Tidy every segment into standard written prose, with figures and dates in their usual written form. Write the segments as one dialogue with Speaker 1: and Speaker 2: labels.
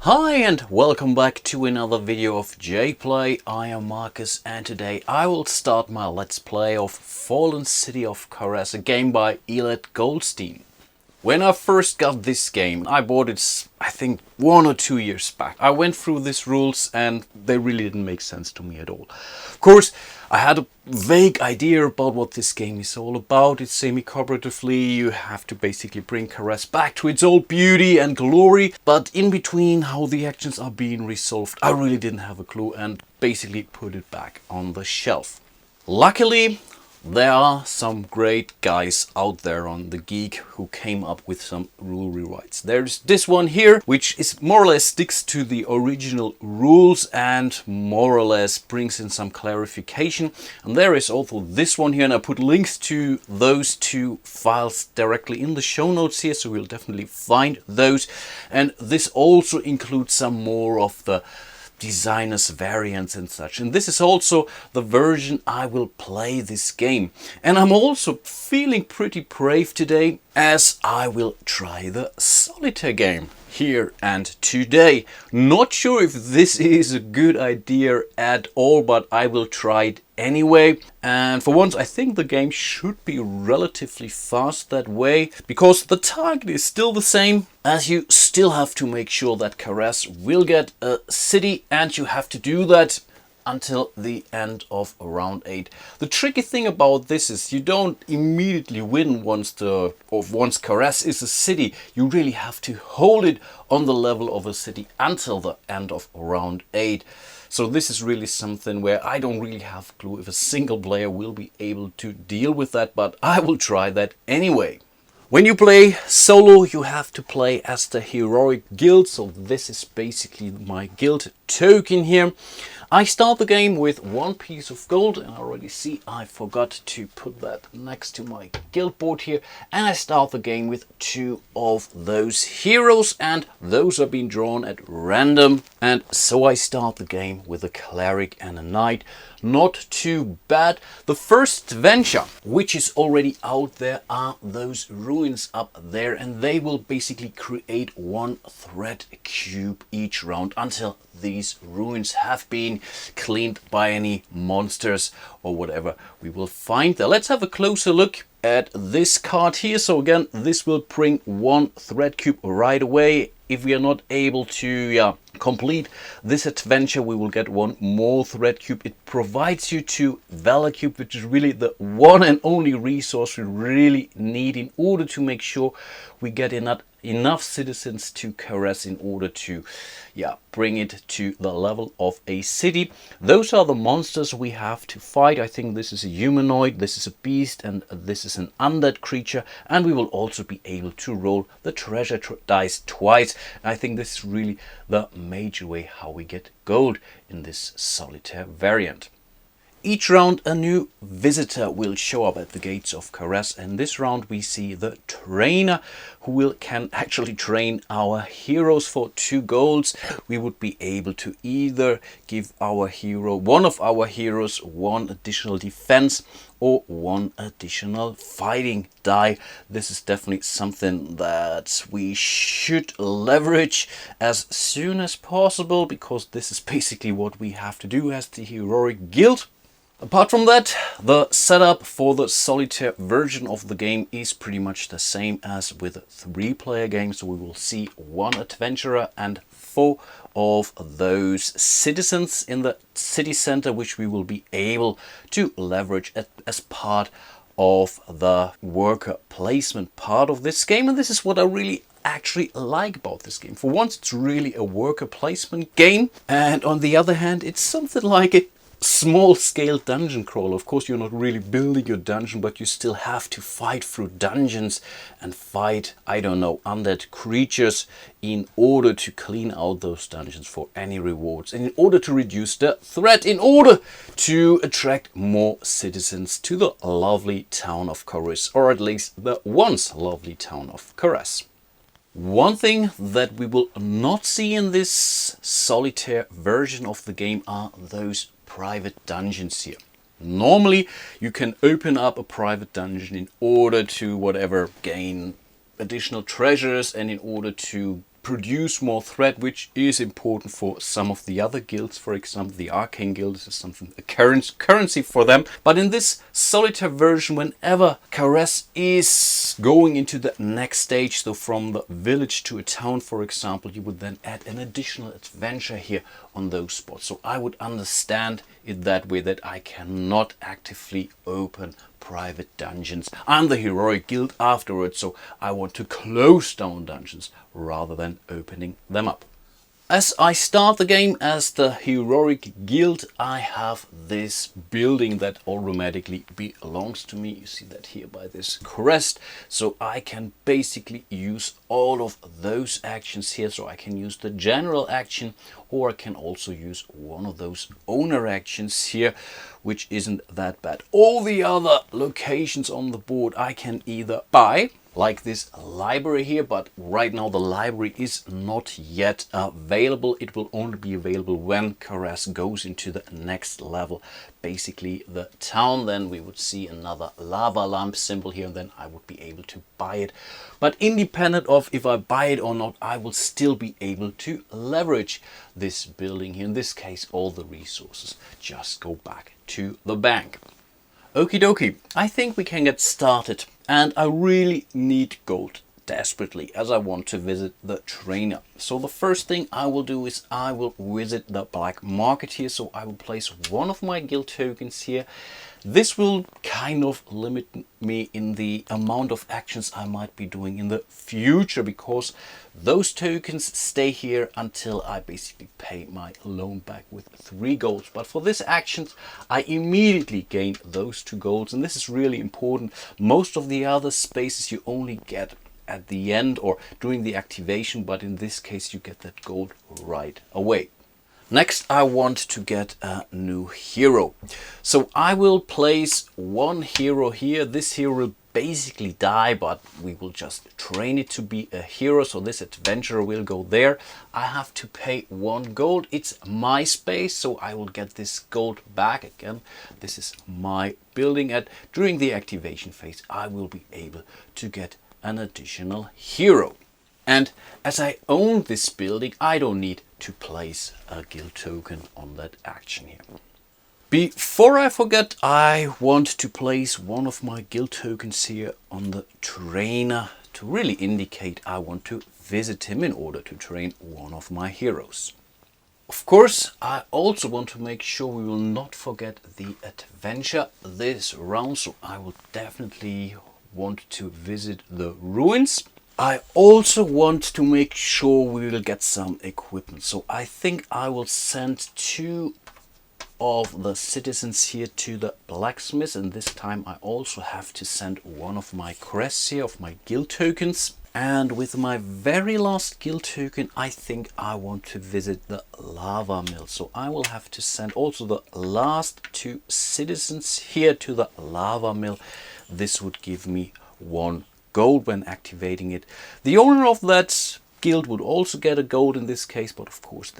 Speaker 1: Hi and welcome back to another video of jPlay. I am Marcus and today I will start my Let's Play of Fallen City of Karez, a game by Elliot Goldstein. When I first got this game, I bought it I think 1 or 2 years back. I went through these rules and they really didn't make sense to me at all. Of course, I had a vague idea about what this game is all about. It's semi-cooperatively, you have to basically bring Karez back to its old beauty and glory. But in between how the actions are being resolved, I really didn't have a clue and basically put it back on the shelf. Luckily, there are some great guys out there on the Geek who came up with some rule rewrites. There's this one here, which is more or less sticks to the original rules and more or less brings in some clarification. And there is also this one here, and I put links to those two files directly in the show notes here, so we'll definitely find those. And this also includes some more of the designers variants and such, and this is also the version I will play this game. And I'm also feeling pretty brave today as I will try the solitaire game here and today. Not sure if this is a good idea at all, but I will try it anyway. And for once I think the game should be relatively fast that way, because the target is still the same, as you still have to make sure that Karez will get a city, and you have to do that until the end of round 8. The tricky thing about this is you don't immediately win once Karez is a city. You really have to hold it on the level of a city until the end of round 8. So this is really something where I don't really have a clue if a single player will be able to deal with that, but I will try that anyway. When you play solo, you have to play as the heroic guild, so this is basically my guild token here. I start the game with 1 piece of gold, and I already see I forgot to put that next to my guild board here. And I start the game with 2 of those heroes, and those are being drawn at random. And so I start the game with a cleric and a knight. Not too bad. The first adventure, which is already out there, are those ruins up there, and they will basically create 1 threat cube each round until these ruins have been cleaned by any monsters or whatever we will find there. Let's have a closer look at this card here. So again, this will bring 1 threat cube right away. If we are not able to complete this adventure, we will get 1 more threat cube. It provides you 2 valor cube, which is really the one and only resource we really need in order to make sure we get enough citizens to Karez in order to bring it to the level of a city. Those are the monsters we have to fight. I think this is a humanoid, this is a beast, and this is an undead creature. And we will also be able to roll the treasure dice twice. I think this is really the major way how we get gold in this solitaire variant. Each round a new visitor will show up at the gates of Karez, and this round we see the trainer who can actually train our heroes for 2 golds. We would be able to either give one of our heroes 1 additional defense or 1 additional fighting die. This is definitely something that we should leverage as soon as possible, because this is basically what we have to do as the heroic guild. Apart from that, the setup for the solitaire version of the game is pretty much the same as with a 3-player game. So we will see 1 adventurer and 4 of those citizens in the city center, which we will be able to leverage as part of the worker placement part of this game. And this is what I really actually like about this game. For once, it's really a worker placement game, and on the other hand, it's something like a small-scale dungeon crawler. Of course, you're not really building your dungeon, but you still have to fight through dungeons and fight, I don't know, undead creatures in order to clean out those dungeons for any rewards, and in order to reduce the threat, in order to attract more citizens to the lovely town of Karez, or at least the once lovely town of Karez. One thing that we will not see in this solitaire version of the game are those private dungeons here. Normally you can open up a private dungeon in order to gain additional treasures and in order to produce more threat, which is important for some of the other guilds. For example, the Arcane Guild is something, a currency for them. But in this solitaire version, whenever Karez is going into the next stage, so from the village to a town, for example, you would then add an additional adventure here on those spots. So I would understand it that way, that I cannot actively open private dungeons. I'm the heroic guild afterwards, so I want to close down dungeons rather than opening them up. As I start the game as the heroic guild, I have this building that automatically belongs to me. You see that here by this crest. So I can basically use all of those actions here. So I can use the general action, or I can also use one of those owner actions here, which isn't that bad. All the other locations on the board I can either buy, like this library here, but right now the library is not yet available. It will only be available when Karez goes into the next level, basically the town. Then we would see another lava lamp symbol here, and then I would be able to buy it. But independent of if I buy it or not, I will still be able to leverage this building here. In this case, all the resources just go back to the bank. Okie dokie, I think we can get started, and I really need gold desperately as I want to visit the trainer. So the first thing I will do is I will visit the black market here. So I will place one of my guild tokens here. This will kind of limit me in the amount of actions I might be doing in the future, because those tokens stay here until I basically pay my loan back with 3 golds. But for this action, I immediately gain those 2 golds, and this is really important. Most of the other spaces you only get at the end or during the activation, but in this case you get that gold right away. Next, I want to get a new hero. So I will place one hero here. This hero will basically die, but we will just train it to be a hero. So this adventurer will go there. I have to pay 1 gold. It's my space, so I will get this gold back again. This is my building. During the activation phase, I will be able to get an additional hero. And as I own this building, I don't need to place a guild token on that action here. Before I forget, I want to place one of my guild tokens here on the trainer to really indicate I want to visit him in order to train one of my heroes. Of course, I also want to make sure we will not forget the adventure this round, so I will definitely want to visit the ruins. I also want to make sure we will get some equipment. So I think I will send 2 of the citizens here to the blacksmith, and this time I also have to send one of my crests here, of my guild tokens. And with my very last guild token, I think I want to visit the lava mill. So I will have to send also the last 2 citizens here to the lava mill. This would give me 1 gold when activating it. The owner of that guild would also get a gold in this case, but of course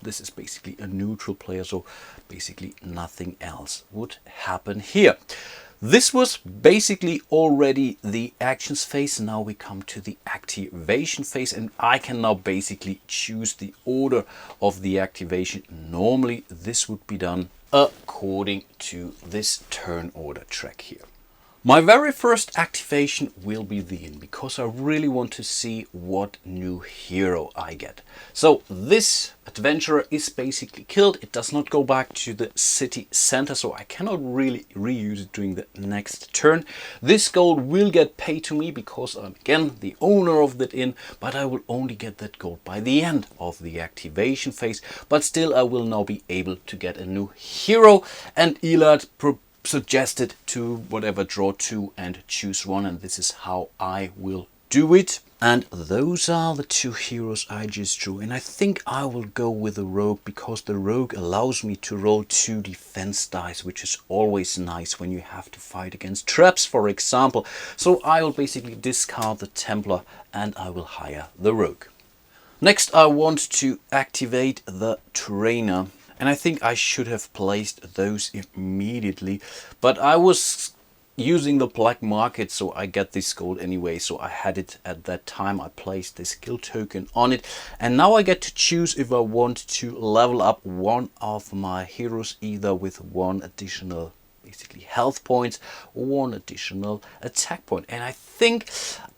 Speaker 1: this is basically a neutral player, so basically nothing else would happen here. This was basically already the actions phase. Now we come to the activation phase, and I can now basically choose the order of the activation. Normally this would be done according to this turn order track here. My very first activation will be the inn, because I really want to see what new hero I get. So this adventurer is basically killed. It does not go back to the city center, so I cannot really reuse it during the next turn. This gold will get paid to me because I'm again the owner of that inn, but I will only get that gold by the end of the activation phase. But still, I will now be able to get a new hero, and Elad suggested to whatever draw 2 and choose 1, and this is how I will do it. And those are the 2 heroes I just drew, and I think I will go with the rogue, because the rogue allows me to roll 2 defense dice, which is always nice when you have to fight against traps, for example. So I will basically discard the Templar and I will hire the rogue. Next, I want to activate the trainer. And I think I should have placed those immediately, but I was using the black market, so I get this gold anyway. So I had it at that time. I placed this skill token on it, and now I get to choose if I want to level up one of my heroes, either with one additional basically health points or one additional attack point. And I think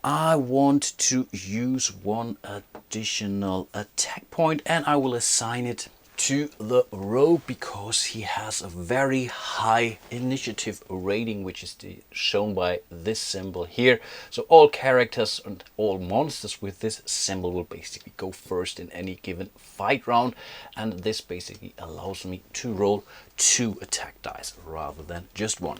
Speaker 1: I want to use one additional attack point, and I will assign it to the rogue because he has a very high initiative rating, which is shown by this symbol here. So all characters and all monsters with this symbol will basically go first in any given fight round, and this basically allows me to roll 2 attack dice rather than just 1.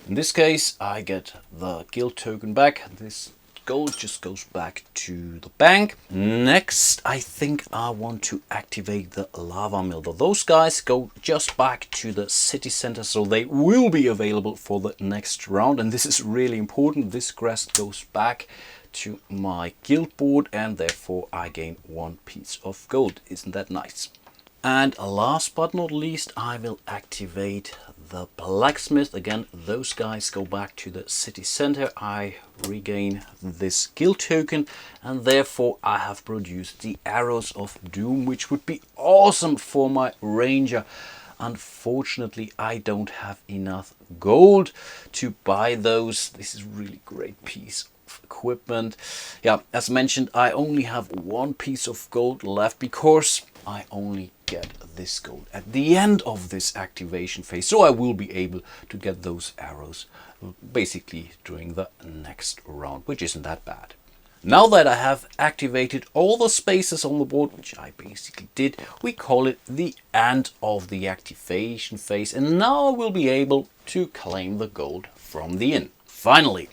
Speaker 1: In this case, I get the guild token back. This gold just goes back to the bank. Next, I think I want to activate the lava mill. Those guys go just back to the city center, so they will be available for the next round. And this is really important. This crest goes back to my guild board, and therefore I gain 1 piece of gold. Isn't that nice? And last but not least, I will activate the blacksmith. Again, those guys go back to the city center. I regain this guild token, and therefore I have produced the arrows of doom, which would be awesome for my ranger. Unfortunately, I don't have enough gold to buy those. This is a really great piece of equipment. Yeah, as mentioned, I only have 1 piece of gold left because I only get this gold at the end of this activation phase, so I will be able to get those arrows basically during the next round, which isn't that bad. Now that I have activated all the spaces on the board, which I basically did, we call it the end of the activation phase, and now I will be able to claim the gold from the inn, finally.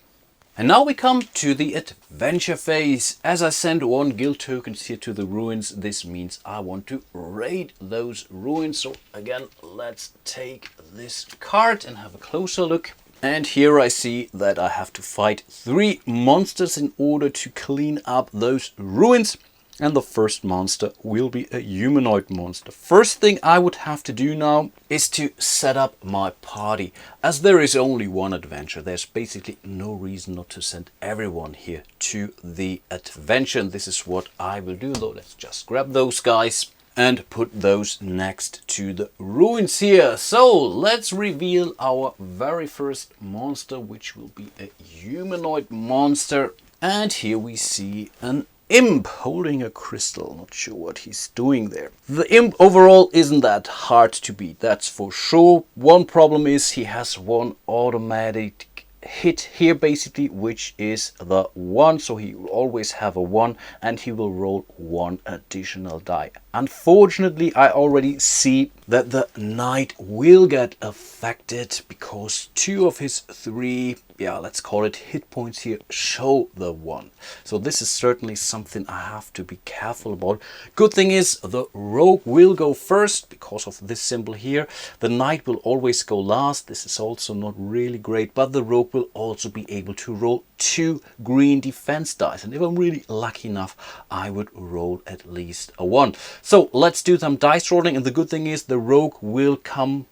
Speaker 1: And now we come to the adventure phase. As I send 1 guild tokens here to the ruins, this means I want to raid those ruins. So again, let's take this card and have a closer look. And here I see that I have to fight 3 monsters in order to clean up those ruins. And the first monster will be a humanoid monster. First thing I would have to do now is to set up my party. As there is only 1 adventure, there's basically no reason not to send everyone here to the adventure. And this is what I will do, though. Let's just grab those guys and put those next to the ruins here. So let's reveal our very first monster, which will be a humanoid monster. And here we see an imp holding a crystal. Not sure what he's doing there. The imp overall isn't that hard to beat, that's for sure. One problem is he has 1 automatic hit here basically, which is the 1, so he will always have a 1 and he will roll 1 additional die. Unfortunately, I already see that the knight will get affected because 2 of his 3, let's call it hit points here, show the 1. So this is certainly something I have to be careful about. Good thing is the rogue will go first because of this symbol here. The knight will always go last. This is also not really great, but the rogue will also be able to roll 2 green defense dice. And if I'm really lucky enough, I would roll at least a 1. So let's do some dice rolling, and the good thing is the rogue will come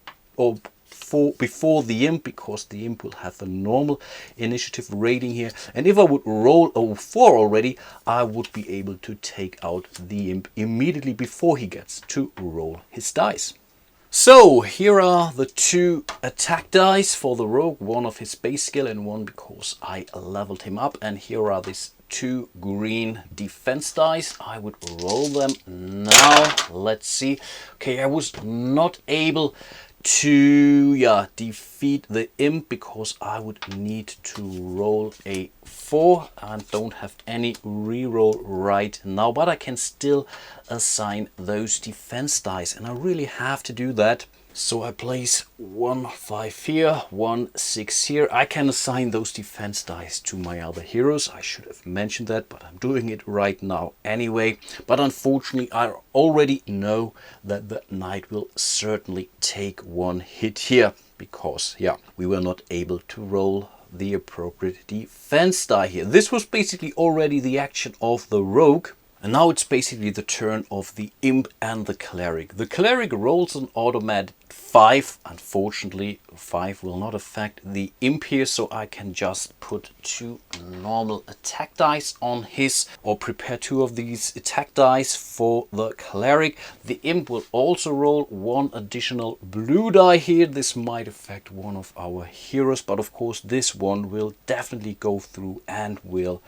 Speaker 1: before the imp, because the imp will have a normal initiative rating here. And if I would roll a 4 already, I would be able to take out the imp immediately before he gets to roll his dice. So here are the 2 attack dice for the rogue, 1 of his base skill and 1 because I leveled him up. And here are these 2 green defense dice. I would roll them now. Let's see. Okay, I was not able to defeat the imp because I would need to roll a 4 and don't have any reroll right now, but I can still assign those defense dice, and I really have to do that. So I place 1 5 here, 1 6 here. I can assign those defense dice to my other heroes. I should have mentioned that, but I'm doing it right now anyway. But unfortunately, I already know that the knight will certainly take 1 hit here because, we were not able to roll the appropriate defense die here. This was basically already the action of the rogue. And now it's basically the turn of the imp and the cleric. The cleric rolls an automatic 5. Unfortunately, 5 will not affect the imp here, so I can just put 2 normal attack dice on his, or prepare 2 of these attack dice for the cleric. The imp will also roll 1 additional blue die here. This might affect one of our heroes, but of course this one will definitely go through and will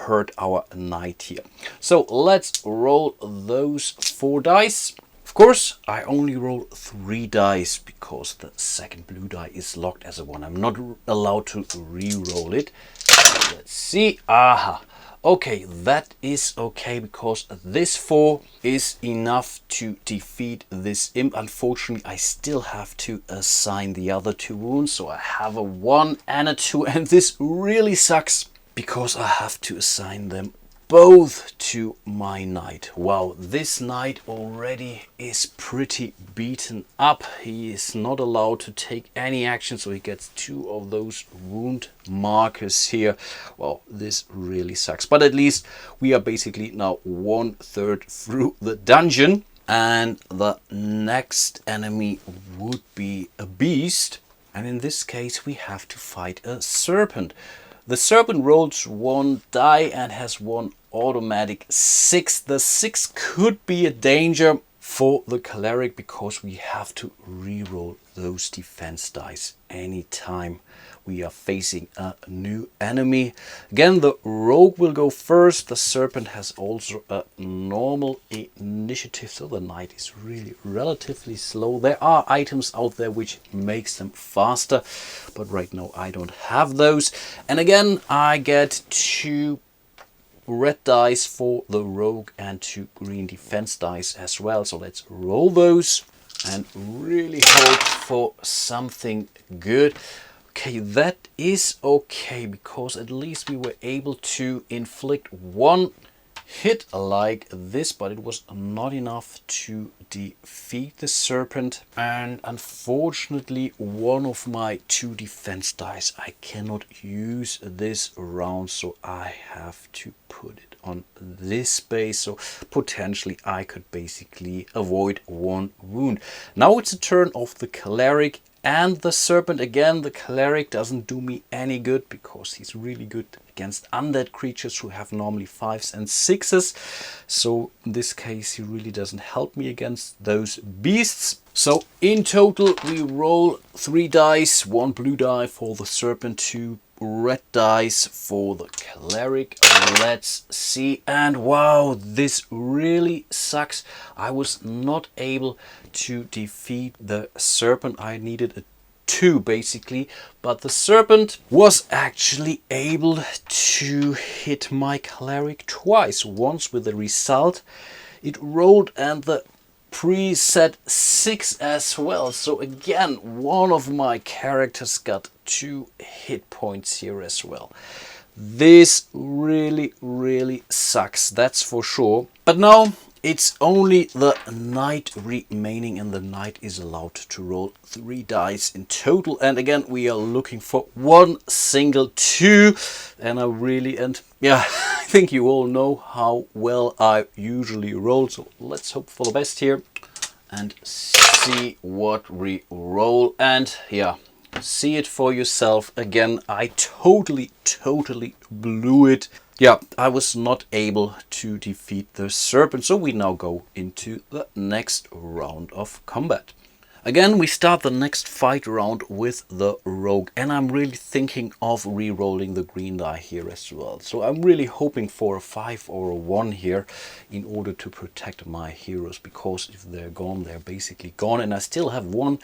Speaker 1: hurt our knight here. So let's roll those 4 dice. Of course, I only roll 3 dice because the second blue die is locked as a 1. I'm not allowed to re-roll it. Let's see. Aha. Okay, that is okay because this 4 is enough to defeat this imp. Unfortunately, I still have to assign the other 2 wounds. So I have a 1 and a 2, and this really sucks, because I have to assign them both to my knight. Wow, this knight already is pretty beaten up. He is not allowed to take any action, so he gets 2 of those wound markers here. Well, this really sucks, but at least we are basically now 1/3 through the dungeon, and the next enemy would be a beast, and in this case we have to fight a serpent. The serpent rolls 1 die and has 1 automatic 6. The 6 could be a danger for the cleric because we have to re-roll those defense dice anytime we are facing a new enemy. Again, the rogue will go first. The serpent has also a normal initiative, so the knight is really relatively slow. There are items out there which makes them faster, but right now I don't have those. And again, I get 2 red dice for the rogue and 2 green defense dice as well. So let's roll those and really hope for something good. Okay, that is okay because at least we were able to inflict 1 hit like this, but it was not enough to defeat the serpent. And unfortunately, 1 of my 2 defense dice I cannot use this round, so I have to put it on this space. So potentially I could basically avoid 1 wound. Now it's a turn of the cleric and the serpent. Again, the cleric doesn't do me any good because he's really good against undead creatures who have normally 5s and 6s. So in this case, he really doesn't help me against those beasts. So in total, we roll 3 dice, 1 blue die for the serpent, 2 red dice for the cleric. Let's see. And wow, this really sucks. I was not able to defeat the serpent. I needed a 2 basically, but the serpent was actually able to hit my cleric twice. Once with the result it rolled and the preset 6 as well. So again, one of my characters got 2 hit points here as well. This really sucks, that's for sure. But now it's only the knight remaining, and the knight is allowed to roll 3 dice in total. And again, we are looking for 1 single 2. And I think you all know how well I usually roll. So let's hope for the best here and see what we roll. And yeah, see it for yourself. Again, I totally blew it. Yeah, I was not able to defeat the serpent, so we now go into the next round of combat. Again, we start the next fight round with the rogue, and I'm really thinking of re-rolling the green die here as well. So I'm really hoping for a 5 or a 1 here in order to protect my heroes, because if they're gone, they're basically gone, and I still have 1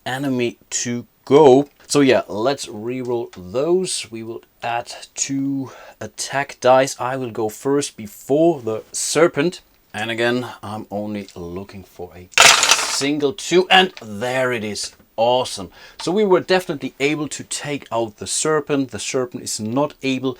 Speaker 1: enemy to go. So yeah, let's re-roll those. We will add 2 attack dice. I will go first before the serpent. And again, I'm only looking for a single 2, and there it is. Awesome. So we were definitely able to take out the serpent. The serpent is not able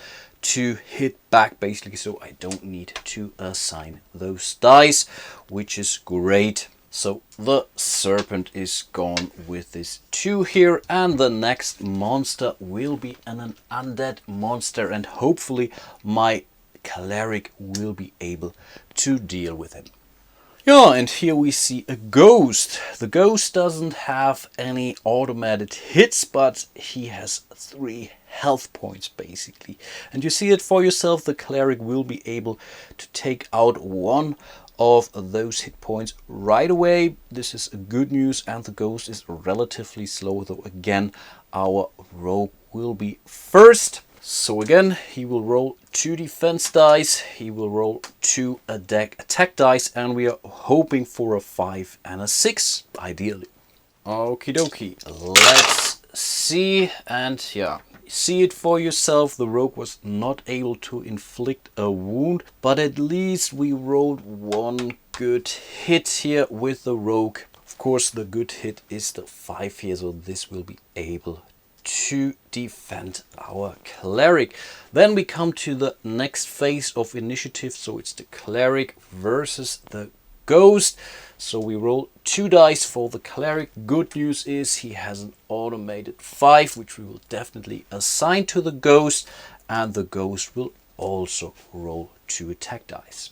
Speaker 1: to hit back basically, so I don't need to assign those dice, which is great. So the serpent is gone with this 2 here, and the next monster will be an undead monster, and hopefully my cleric will be able to deal with him. Yeah, and here we see a ghost. The ghost doesn't have any automated hits, but he has 3 health points basically. And you see it for yourself, the cleric will be able to take out 1 of those hit points right away. This is good news, and the ghost is relatively slow, though again our rogue will be first. So again, he will roll 2 defense dice, he will roll 2 attack dice, and we are hoping for a 5 and a 6, ideally. Okie dokie, let's see, and yeah, see it for yourself, the rogue was not able to inflict a wound, but at least we rolled 1 good hit here with the rogue. Of course, the good hit is the 5 here, so this will be able to defend our cleric. Then we come to the next phase of initiative, so it's the cleric versus the ghost. So we roll 2 dice for the cleric. Good news is he has an automated 5, which we will definitely assign to the ghost, and the ghost will also roll 2 attack dice.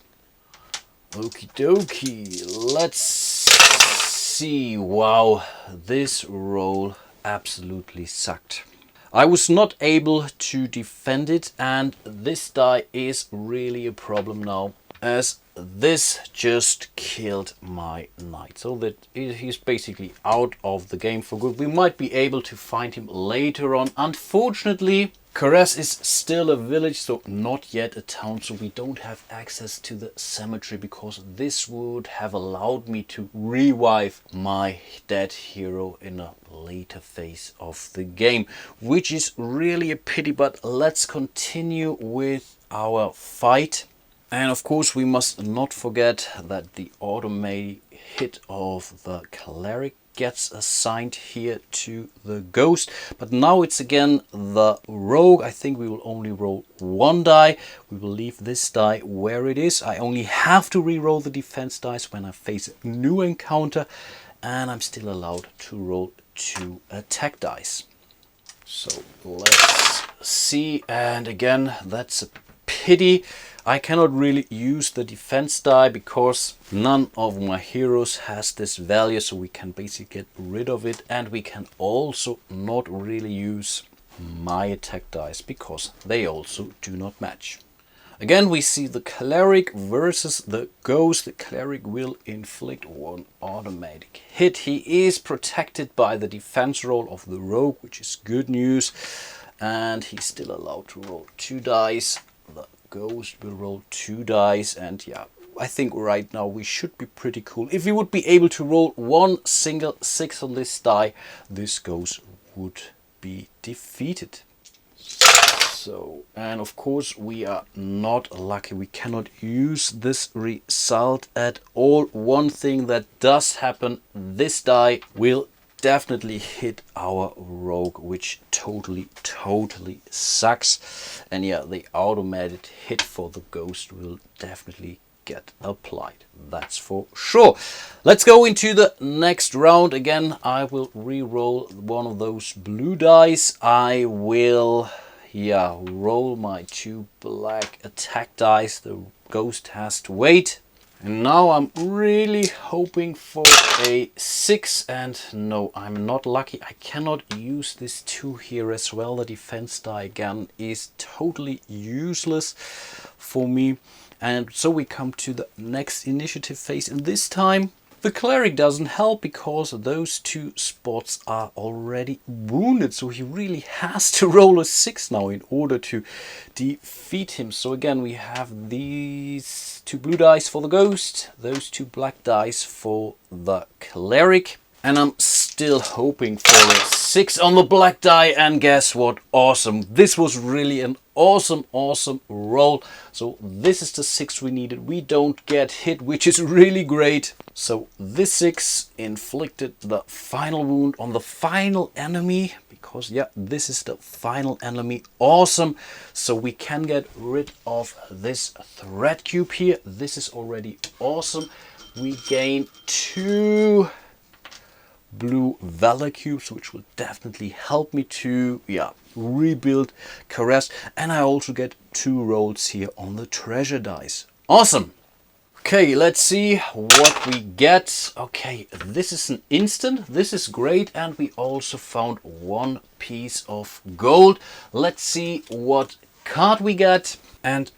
Speaker 1: Okie dokie, let's see. Wow, this roll absolutely sucked. I was not able to defend it, and this die is really a problem now, as this just killed my knight. So that he's basically out of the game for good. We might be able to find him later on. Unfortunately, Karez is still a village, so not yet a town, so we don't have access to the cemetery, because this would have allowed me to revive my dead hero in a later phase of the game, which is really a pity. But let's continue with our fight. And of course we must not forget that the automated hit of the cleric gets assigned here to the ghost. But now it's again the rogue. I think we will only roll 1 die. We will leave this die where it is. I only have to re-roll the defense dice when I face a new encounter, and I'm still allowed to roll 2 attack dice. So let's see, and again that's a pity. I cannot really use the defense die because none of my heroes has this value, so we can basically get rid of it, and we can also not really use my attack dice because they also do not match. Again, we see the cleric versus the ghost. The cleric will inflict 1 automatic hit. He is protected by the defense roll of the rogue, which is good news, and he's still allowed to roll 2 dice. The ghost will roll 2 dice, and yeah, I think right now we should be pretty cool. If we would be able to roll 1 single 6 on this die, this ghost would be defeated. So, and of course we are not lucky. We cannot use this result at all. One thing that does happen, this die will definitely hit our rogue, which totally sucks. And yeah, the automated hit for the ghost will definitely get applied, that's for sure. Let's go into the next round. Again, I will re-roll 1 of those blue dice. I will roll my 2 black attack dice. The ghost has to wait. And now I'm really hoping for a 6, and no, I'm not lucky. I cannot use this 2 here as well. The defense die again is totally useless for me. And so we come to the next initiative phase, and this time the cleric doesn't help because those 2 spots are already wounded. So he really has to roll a 6 now in order to defeat him. So again, we have these 2 blue dice for the ghost, those 2 black dice for the cleric. And I'm still hoping for a 6 on the black die, and guess what? Awesome. This was really an awesome roll. So this is the 6 we needed. We don't get hit, which is really great. So this 6 inflicted the final wound on the final enemy, because yeah, this is the final enemy. Awesome. So we can get rid of this threat cube here. This is already awesome. We gain 2 blue valor cubes, which will definitely help me to rebuild Karez. And I also get 2 rolls here on the treasure dice. Awesome. Okay, let's see what we get. Okay, this is an instant. This is great. And we also found 1 piece of gold. Let's see what card we get. And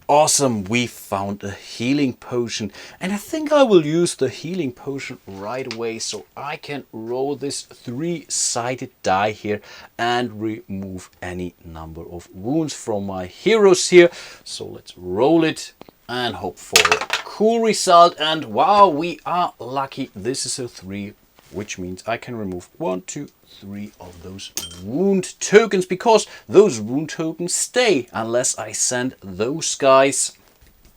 Speaker 1: awesome, we found a healing potion. And I think I will use the healing potion right away, so I can roll this 3-sided die here and remove any number of wounds from my heroes here. So let's roll it and hope for a cool result. And wow, we are lucky. This is a 3, which means I can remove 1, 2, 3 of those wound tokens, because those wound tokens stay unless I send those guys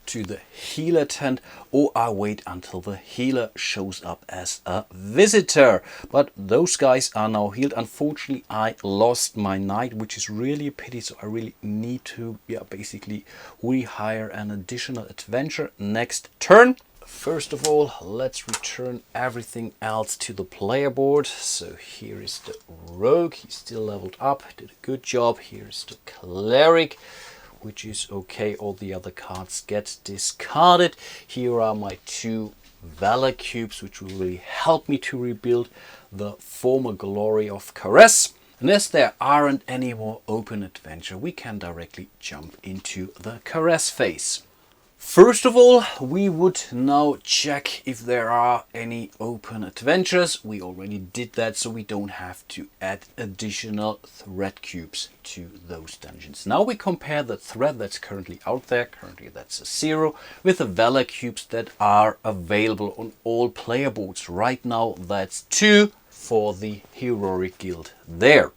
Speaker 1: to the healer tent, or I wait until the healer shows up as a visitor. But those guys are now healed. Unfortunately, I lost my knight, which is really a pity, so I really need to basically rehire an additional adventure next turn. First of all, let's return everything else to the player board. So here is the rogue, he's still leveled up, did a good job. Here's the cleric, which is okay. All the other cards get discarded. Here are my 2 valor cubes, which will really help me to rebuild the former glory of Karez. And as there aren't any more open adventure, we can directly jump into the Karez phase. First of all, we would now check if there are any open adventures. We already did that, so we don't have to add additional threat cubes to those dungeons. Now we compare the threat that's currently out there, currently that's a 0, with the valor cubes that are available on all player boards. Right now that's 2 for the heroic guild there.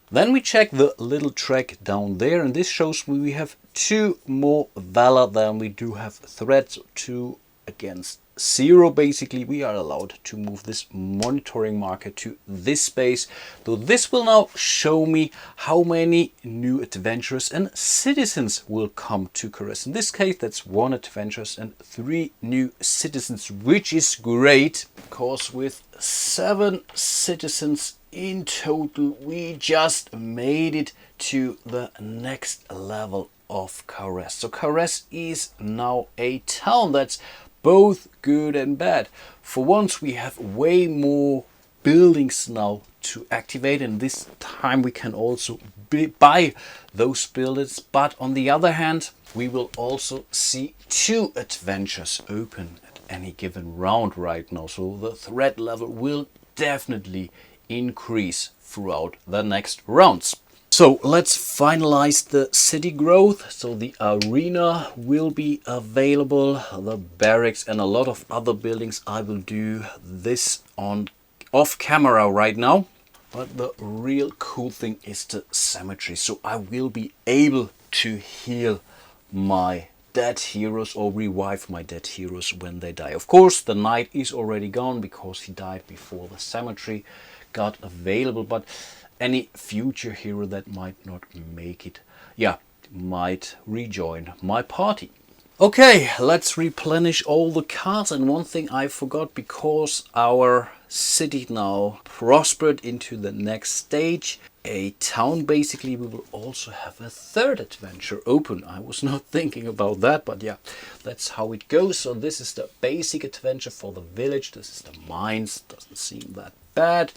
Speaker 1: Then we check the little track down there, and this shows we have 2 more valor than we do have threats. 2 against 0. Basically, we are allowed to move this monitoring marker to this space. So this will now show me how many new adventurers and citizens will come to Karez. In this case, that's 1 adventurers and 3 new citizens, which is great, because with 7 citizens in total, we just made it to the next level of Karez. So Karez is now a town. That's both good and bad. For once, we have way more buildings now to activate, and this time we can also buy those buildings. But on the other hand, we will also see 2 adventures open at any given round right now. So the threat level will definitely increase throughout the next rounds. So let's finalize the city growth. So the arena will be available, the barracks and a lot of other buildings. I will do this on off camera right now. But the real cool thing is the cemetery. So I will be able to heal my dead heroes or revive my dead heroes when they die. Of course, the knight is already gone because he died before the cemetery got available, but any future hero that might not make it, might rejoin my party. Okay, let's replenish all the cards. And one thing I forgot, because our city now prospered into the next stage, a town, basically, we will also have a 3rd adventure open. I was not thinking about that, but yeah, that's how it goes. So this is the basic adventure for the village. This is the mines, doesn't seem that bad.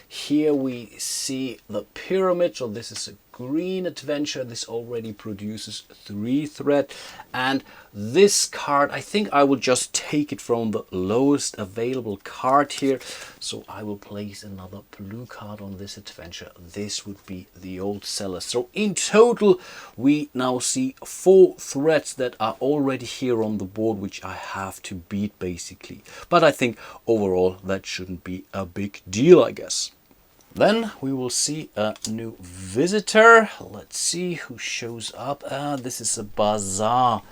Speaker 1: Here we see the pyramid. So this is a green adventure. This already produces 3 threat. And this card, I think I will just take it from the lowest available card here. So I will place another blue card on this adventure. This would be the old seller. So in total, we now see 4 threats that are already here on the board, which I have to beat basically. But I think overall that shouldn't be a big deal, I guess. Then we will see a new visitor. Let's see who shows up. This is a bazaar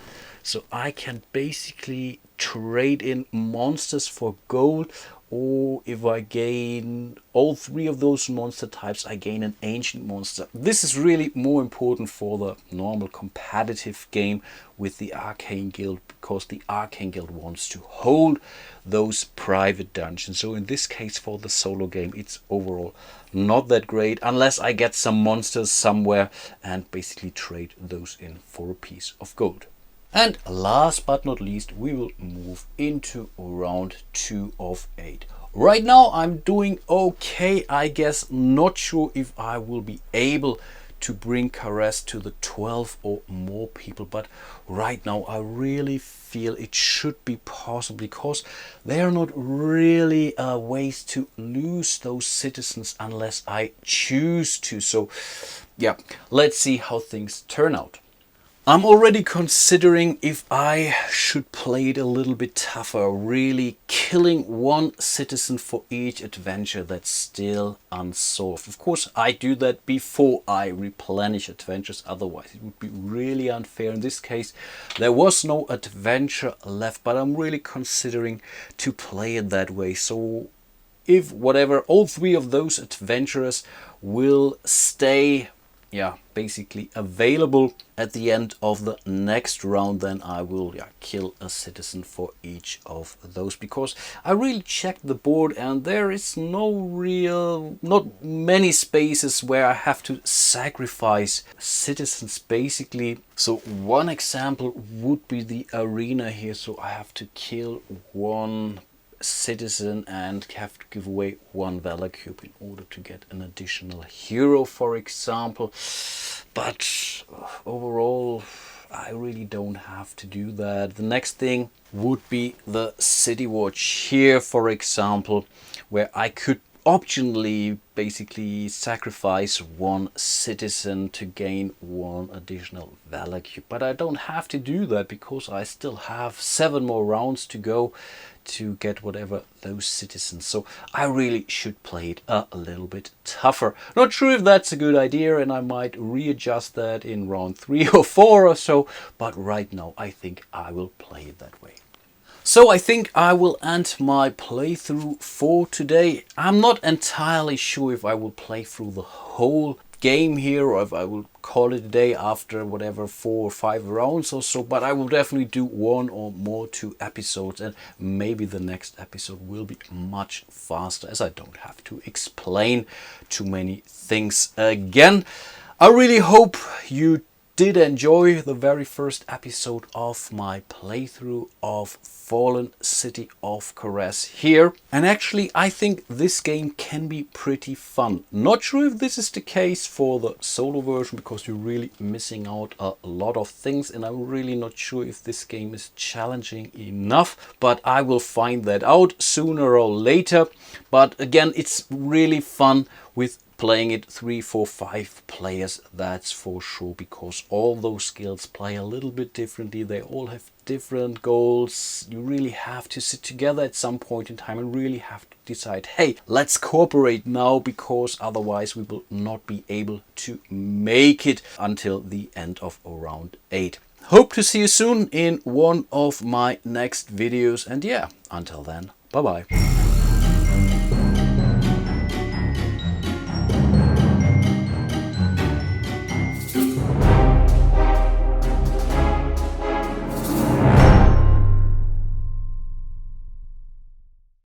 Speaker 1: So I can basically trade in monsters for gold, or if I gain all 3 of those monster types, I gain an ancient monster. This is really more important for the normal competitive game with the Arcane Guild, because the Arcane Guild wants to hold those private dungeons. So in this case, for the solo game, it's overall not that great, unless I get some monsters somewhere and basically trade those in for a piece of gold. And last but not least, we will move into round 2 of 8. Right now I'm doing okay, I guess. Not sure if I will be able to bring Karez to the 12 or more people, but right now I really feel it should be possible, because there are not really ways to lose those citizens unless I choose to. So yeah, let's see how things turn out. I'm already considering if I should play it a little bit tougher, really killing 1 citizen for each adventure that's still unsolved. Of course, I do that before I replenish adventures, otherwise it would be really unfair. In this case, there was no adventure left, but I'm really considering to play it that way. So if whatever, all 3 of those adventurers will stay basically available at the end of the next round, then I will kill a citizen for each of those, because I really checked the board and there is not many spaces where I have to sacrifice citizens basically. So one example would be the arena here. So I have to kill 1 citizen and have to give away 1 Valor Cube in order to get an additional hero, for example. But overall, I really don't have to do that. The next thing would be the City Watch here, for example, where I could optionally basically sacrifice 1 citizen to gain 1 additional Valor Cube. But I don't have to do that, because I still have 7 more rounds to go to get whatever those citizens. So I really should play it a little bit tougher. Not sure if that's a good idea, and I might readjust that in round 3 or 4 or so, but right now I think I will play it that way. So I think I will end my playthrough for today. I'm not entirely sure if I will play through the whole game here, or if I will call it a day after whatever 4 or 5 rounds or so, but I will definitely do 1 or more 2 episodes, and maybe the next episode will be much faster, as I don't have to explain too many things again. I really hope you did enjoy the very first episode of my playthrough of Fallen City of Karez here. And actually, I think this game can be pretty fun. Not sure if this is the case for the solo version, because you're really missing out a lot of things, and I'm really not sure if this game is challenging enough, but I will find that out sooner or later. But again, it's really fun with playing it 3, 4, 5 players, that's for sure, because all those skills play a little bit differently. They all have different goals. You really have to sit together at some point in time and really have to decide, hey, let's cooperate now, because otherwise we will not be able to make it until the end of round 8. Hope to see you soon in one of my next videos, and yeah, until then, bye bye.